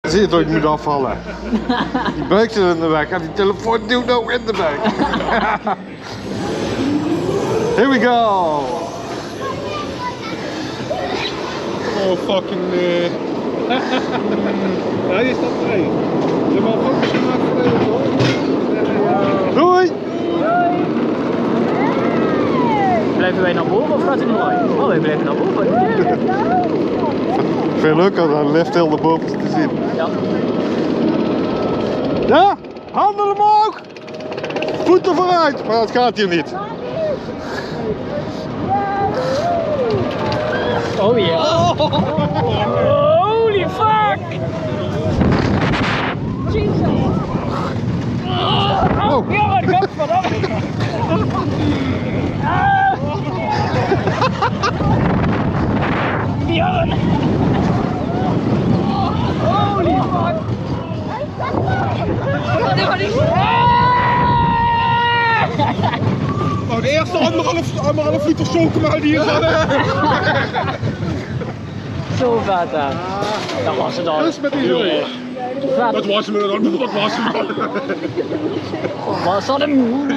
Zie je toch, ik moet afvallen. Die buik zit in de weg en die telefoon duwt nou in de buik. Here we go! Oh fucking ja, die staat er één. Je mag ook misschien maar verleden hoor. Doei! Blijven wij naar boven of gaat het mooi? Oh, wij blijven naar boven. Veel leuker dan lift heel de boven te zien. Ja. Ja, handen omhoog! Voeten vooruit, maar dat gaat hier niet. Oh ja. Holy fuck! Oh. Ja, maar dat vanaf. Ja. Holy fuck! Nou, de eerste anderhalf liter chocomel die hier hadden. Zo vet hè. Dat was het al. Dus met die zo. Vet. Dat was hem. Was dat een